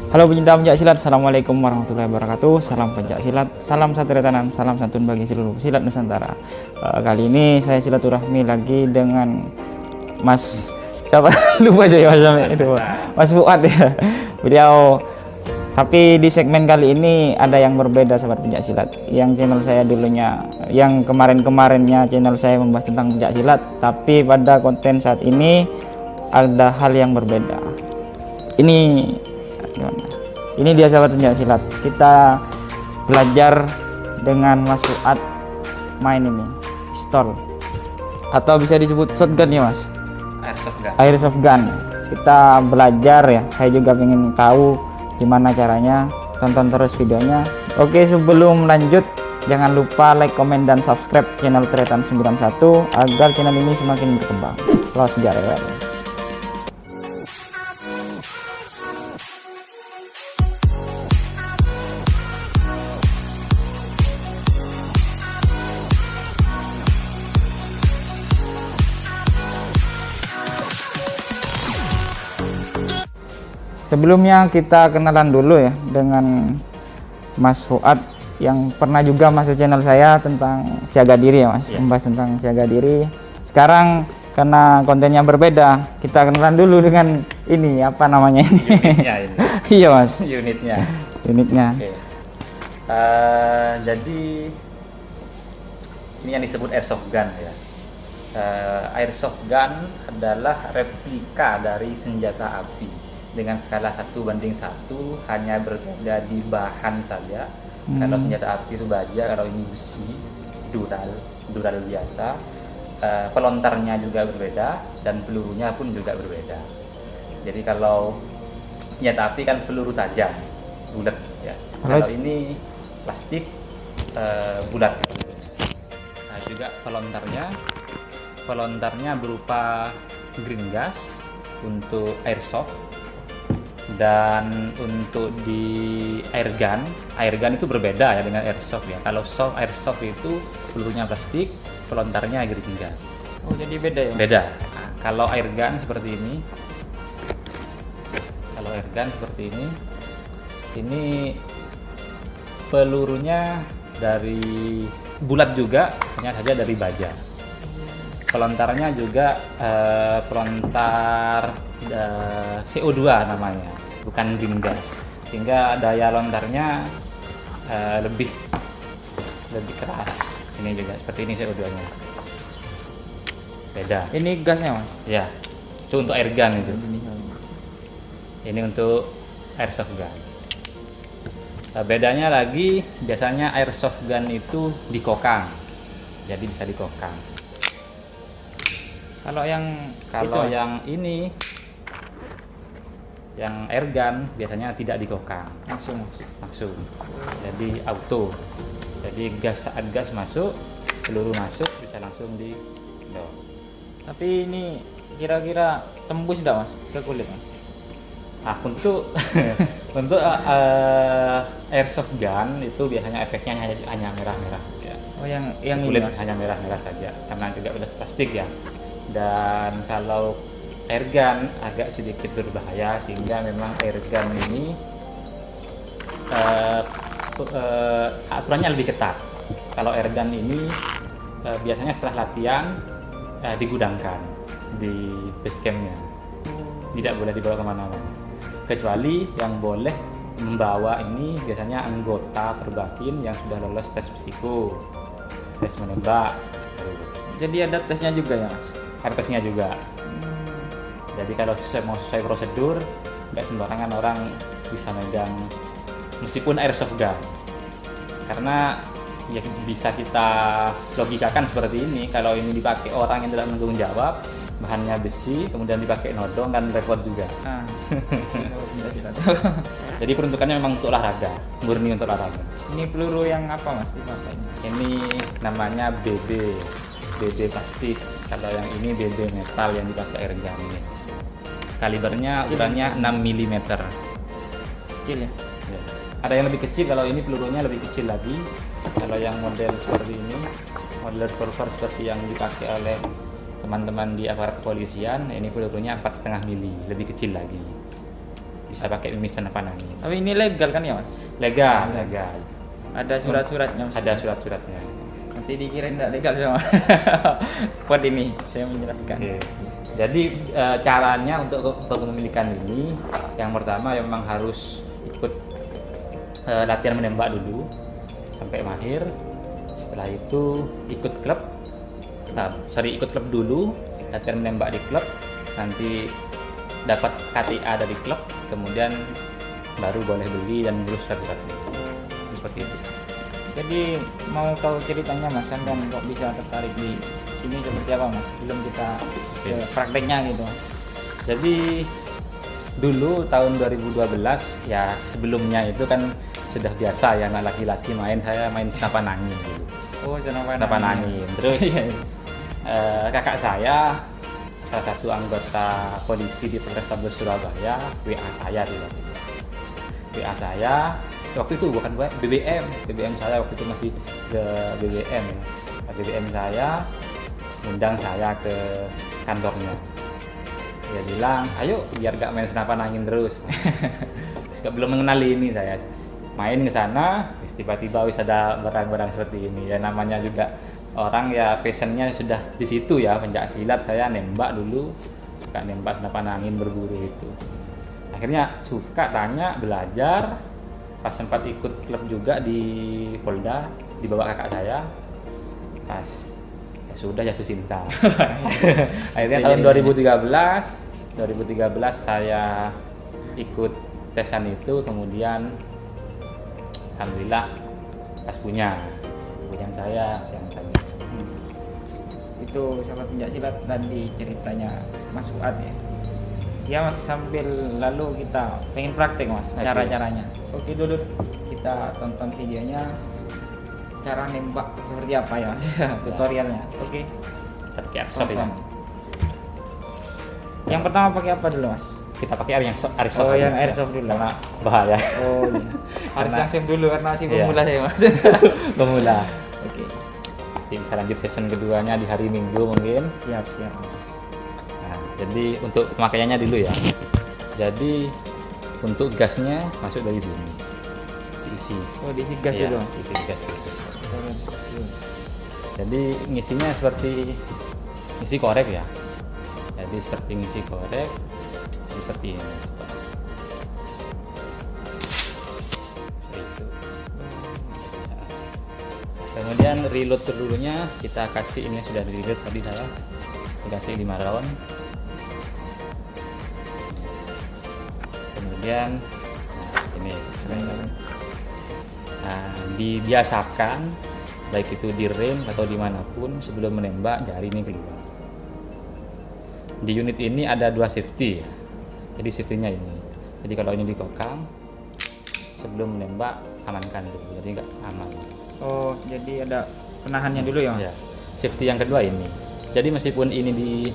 Halo pecinta pencak silat, assalamualaikum warahmatullahi wabarakatuh. Salam pencak silat, salam satu retanan, salam santun bagi seluruh silat Nusantara. Kali ini saya silaturahmi lagi dengan Mas siapa lupa saya Mas Fuad ya. Beliau, tapi di segmen kali ini ada yang berbeda sahabat pencak silat. Yang channel saya dulunya, yang kemarin-kemarinnya channel saya membahas tentang pencak silat, tapi pada konten saat ini ada hal yang berbeda. Ini dia sahabat pencak silat, kita belajar dengan Mas Fuad main ini pistol atau bisa disebut shotgun ya Mas, airsoft gun. Kita belajar ya, saya juga ingin tahu gimana caranya, tonton terus videonya. Oke, sebelum lanjut jangan lupa like, komen, dan subscribe channel Tretan 91 agar channel ini semakin berkembang. Los sejarah. Sebelumnya kita kenalan dulu ya dengan Mas Fuad yang pernah juga masuk channel saya tentang siaga diri ya Mas, membahas tentang siaga diri. Sekarang karena kontennya berbeda, kita kenalan dulu dengan ini, apa namanya ini? Unitnya ini. Iya Mas. Unitnya. Oke. Jadi ini yang disebut airsoft gun ya. Airsoft gun adalah replika dari senjata api dengan skala 1:1, hanya berbeda di bahan saja. Kalau senjata api itu baja, kalau ini besi, dural biasa. Pelontarnya juga berbeda dan pelurunya pun juga berbeda. Jadi kalau senjata api kan peluru tajam, bulat ya. Kalau ini plastik, bulat. Nah, juga pelontarnya berupa green gas untuk airsoft. Dan untuk di airgun itu berbeda ya dengan airsoft ya. Kalau airsoft itu pelurunya plastik, pelontarnya green gas. Oh, jadi beda ya Mas? Beda. Nah, kalau airgun seperti ini pelurunya dari bulat juga, hanya saja dari baja. Pelontarnya juga pelontar CO2 namanya, bukan green gas, sehingga daya lontarnya lebih keras. Ini juga seperti ini CO2-nya. Beda. Ini gasnya Mas? Ya, itu untuk air gun itu. Ini untuk airsoft gun. Bedanya lagi, biasanya airsoft gun itu dikokang, jadi bisa dikokang. Kalau yang ini, yang air gun biasanya tidak dikokang, langsung. Jadi auto. Jadi saat gas masuk, peluru masuk bisa langsung di load. Tapi ini kira-kira tembus tidak Mas ke kulit Mas? Nah, untuk airsoft gun itu biasanya efeknya hanya merah-merah saja. Oh, yang kulit ini, hanya merah-merah saja karena juga udah plastik ya. Dan kalau airgun agak sedikit berbahaya, sehingga memang airgun ini aturannya lebih ketat. Kalau airgun ini biasanya setelah latihan digudangkan di base campnya, tidak boleh dibawa kemana-mana, kecuali yang boleh membawa ini biasanya anggota Perbapin yang sudah lolos tes psiko, tes menembak. Jadi ada tesnya juga ya Mas? Ada tesnya juga. Jadi kalau sesuai prosedur, nggak sembarangan orang bisa megang meskipun airsoft gun, karena ya bisa kita logikakan seperti ini. Kalau ini dipakai orang yang tidak menanggung jawab, bahannya besi, kemudian dipakai nodong, kan repot juga. Jadi peruntukannya memang untuk olahraga, murni untuk olahraga. Ini peluru yang apa Mas dipakainya? Ini namanya BB plastik. Kalau yang ini BB metal yang dipakai airgun ini. Kalibernya ukurannya 6 mm. Kecil ya? Ya. Ada yang lebih kecil, kalau ini pelurunya lebih kecil lagi. Kalau yang model seperti ini, model revolver seperti yang dipakai oleh teman-teman di aparat kepolisian, ini pelurunya 4,5 mili, lebih kecil lagi. bisa pakai senapan angin. Tapi ini legal kan ya Mas? Legal, legal. Ada surat-suratnya Mas? Ada surat-suratnya. Nanti dikira tidak legal sama pod ini, saya menjelaskan. Oke. Jadi caranya untuk kepemilikan ini, yang pertama memang harus ikut latihan menembak dulu sampai mahir. Setelah itu ikut klub, ikut klub dulu, latihan menembak di klub, nanti dapat KTA dari klub, kemudian baru boleh beli dan ngurus surat-suratnya. Seperti itu. Jadi mau tahu ceritanya Mas dan kok bisa tertarik di sini seperti apa Mas? Belum kita ke prakteknya gitu Mas. Jadi dulu tahun 2012 ya, sebelumnya itu kan sudah biasa ya anak laki-laki saya main senapan angin dulu. Oh, Senapan angin. Terus kakak saya, salah satu anggota polisi di Polrestabes Surabaya, WA saya WA saya waktu itu bukan BBM saya waktu itu masih ke BBM ya. BBM saya undang saya ke kantornya. Dia bilang, ayo biar gak main senapan angin terus. Belum mengenali ini saya. Main ke sana, tiba-tiba wis ada barang-barang seperti ini. Ya namanya juga orang ya passionnya sudah di situ ya, pencak silat. Saya nembak dulu, suka nembak senapan angin, berburu itu. Akhirnya suka, tanya, belajar. Pas sempat ikut klub juga di Polda, dibawa kakak saya. Pas sudah jatuh cinta. Akhirnya tahun 2013 saya ikut tesan itu, kemudian alhamdulillah pas punya saya yang tadi. Itu sahabat pencak silat tadi ceritanya Mas Fuad ya. Ya Mas, sambil lalu kita pengen praktek Mas, cara-caranya. Oke dulu kita tonton videonya, cara nembak seperti apa ya Mas, tutorialnya. Oke. Pakai airsoft ya. Yang pertama pakai apa dulu Mas? Kita pakai airsoft. Oh, yang airsoft dulu karena bahaya. Oh iya. Harus langsung dulu karena masih Iya. pemula saya Mas. Pemula. Oke. Nanti bisa lanjut season keduanya di hari Minggu mungkin. Siap Mas. Nah, jadi untuk pemakaiannya dulu ya. Jadi untuk gasnya masuk dari sini. Diisi. Oh, diisi gas Iya, dulu Mas. diisi gas dulu. Jadi ngisinya seperti ngisi korek ya. Jadi seperti ngisi korek seperti ini. Itu. Kemudian reload dulunya kita kasih, ini sudah di reload tadi saya kasih 5 round. Kemudian ini dibiasakan baik itu di rem atau dimanapun sebelum menembak jari ini keluar. Di unit ini ada 2 safety ya. Jadi safety-nya ini. Jadi kalau ini dikokang sebelum menembak amankan dulu. Jadi nggak aman. Oh, jadi ada penahannya dulu ya Mas. Ya. Safety yang kedua ini. Jadi meskipun ini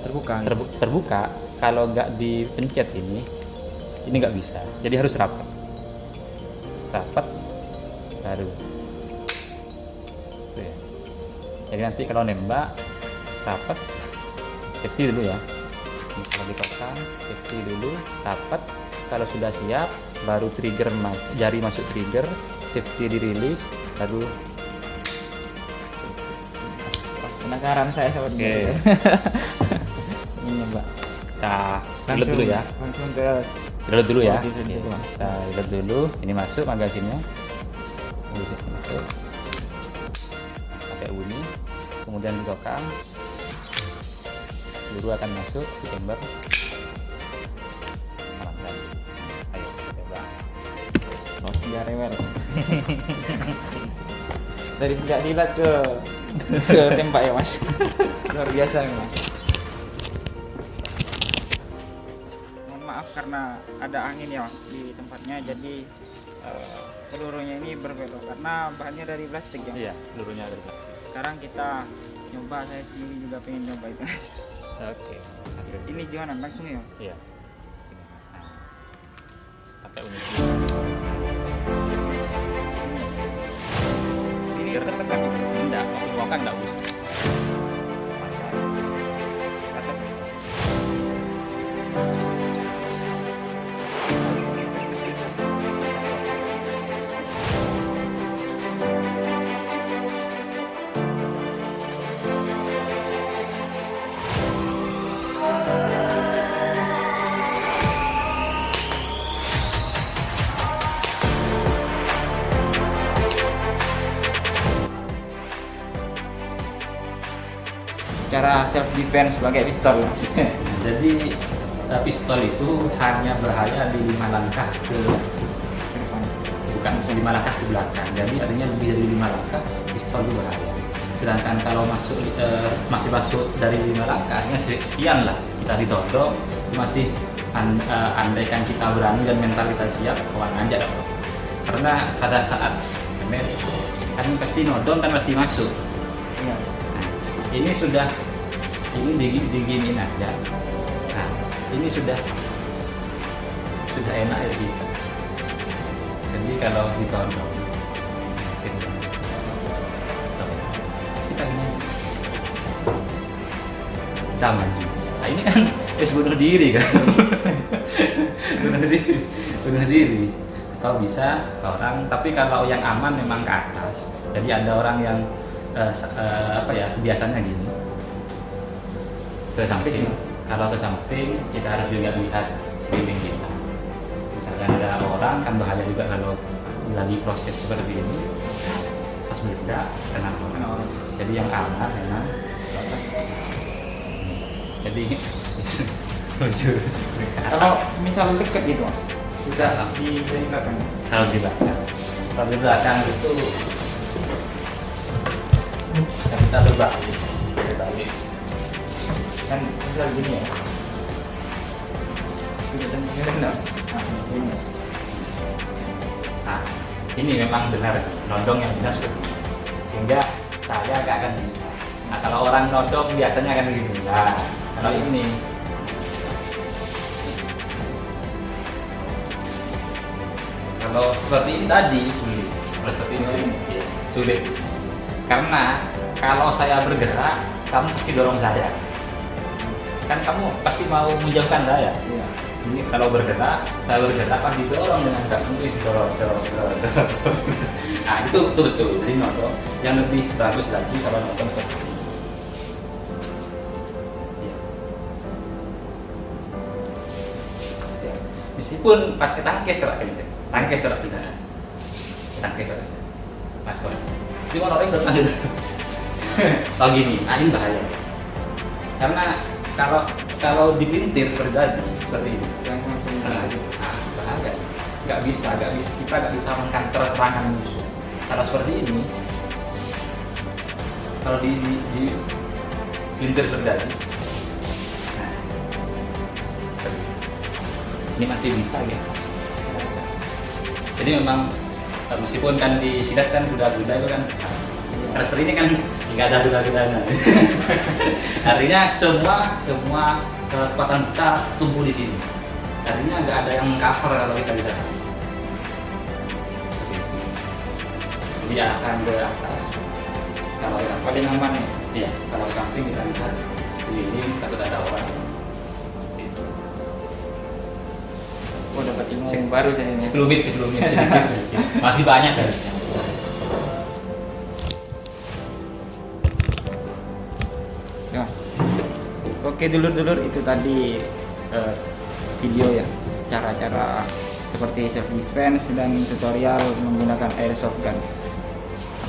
terbuka, kalau nggak dipencet ini nggak bisa. Jadi harus rapat baru. Tuh ya. Jadi nanti kalau nembak rapat, safety dulu ya. Kalau dipasang safety dulu, rapat. Kalau sudah siap, baru trigger, jari masuk trigger, safety dirilis, baru. Penasaran saya seperti Oke. itu. Ini Mbak. Kita reload dulu ya. Langsung ke Reload dulu ya. posisi dulu, Iya. Mas. Kita reload dulu. Ini masuk magazinnya. Magazinnya masuk. Pakai bunyi. Kemudian dikokang. Peluru akan masuk di chamber. Amankan. Ayo kita coba. Oh, senjata rewel. Dari pencak silat ke tembak ya Mas. Luar biasa memang. Mohon maaf karena ada angin ya Mas di tempatnya, jadi pelurunya ini berbelok karena bahannya dari plastik ya. Iya, pelurunya dari plastik. Sekarang kita nyoba, saya sendiri juga pengen nyoba itu Mas. Oke. Ini gimana, langsung ya Mas? Iya. Nah, pakai unit. Ini Biar tertekan. Enggak, waktu dikokang enggak usah. Atas. cara self defense pakai pistol. Jadi pistol itu hanya bahaya di 5 langkah ke bukan 5 langkah ke belakang. Jadi artinya lebih dari 5 langkah pistol itu bahaya. Sedangkan kalau masih masuk dari 5 langkahnya sekian lah kita ditodong, masih andaikan kita berani dan mental kita siap, kawan aja dong. Karena pada saat kan pasti nodong kan pasti masuk. Nah, ini sudah diginin aja. Nah, ini sudah enak ya kita. Jadi kalau ditodong kita ini sama. Nah, ini kan bunuh diri kan. bunuh diri atau bisa ke orang, tapi kalau yang aman memang ke atas. Jadi ada orang yang biasanya gini ke samping. Kalau ke samping kita harus juga lihat sekeliling kita. Misalkan ada orang kan bahaya juga kalau lagi proses seperti ini, pas meledak kena orang. Jadi yang aman memang jadi kalau misal dekat gitu Mas, sudah di belakang. Kalau di belakang itu kita berbalik Kan misal gini ya. Sudah dengar enggak? Ini Mas. Nah, ini memang benar nodong yang benar seperti ini. Sehingga saya nggak akan bisa. Nah, kalau orang nodong biasanya akan begini. Nah, kalau ini kalau seperti ini tadi sulit. Kalau seperti ini sulit. Karena kalau saya bergerak, kamu pasti dorong saya. Kan kamu pasti mau menjauhkan saya. Iya. Ini kalau saya bergerak pasti dorong dengan kamu itu dorong. Nah itu betul. Jadi nodong yang lebih bagus lagi kalau nodong seperti ini. Ya. Meskipun pas ketangkis Mas Wan. Cuma orang udah panggil. Tahu gini, ini bahaya. Karena kalau dipelintir seperti ini, bahaya. Nggak bisa, kita nggak bisa mengcounter serangan musuh. Kalau seperti ini, kalau di pelintir seperti ini, nah, ini masih bisa gitu. Jadi memang meskipun kan di silat kan duda-duda itu kan, kalau seperti ini kan nggak ada duda-dudanya. Artinya semua kekuatan kita tumbuh di sini. Artinya nggak ada yang cover kalau kita di dalam. Jadi akan ke atas. Kalau yang paling aman ya. Iya. Kalau samping kita lihat sekeliling takut ada orang. Itu. Oh, dapat ilmu baru saya. Sekelumit sedikit. Masih banyak kan. Ya. Oke dulur-dulur, itu tadi video ya, cara-cara seperti self defense dan tutorial menggunakan airsoft gun.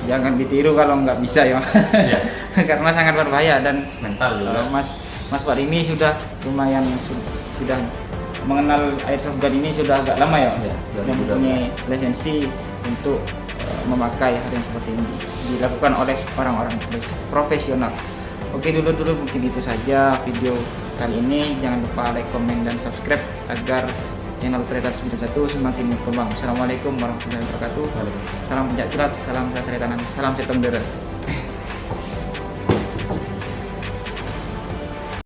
Jangan ditiru kalau nggak bisa ya, Ya. karena sangat berbahaya. Dan Mental juga. Mas Fuad ini sudah lumayan sudah mengenal airsoft gun ini sudah agak lama ya, Ya, dan mempunyai lisensi untuk memakai hal yang seperti ini dilakukan oleh orang-orang profesional. Oke dulur-dulur, mungkin itu saja video kali ini. Jangan lupa like, komen, dan subscribe agar channel Tretan 91 semakin berkembang. Assalamualaikum warahmatullahi wabarakatuh. Salam pencaksilat, salam ketelitanan, salam setengdere.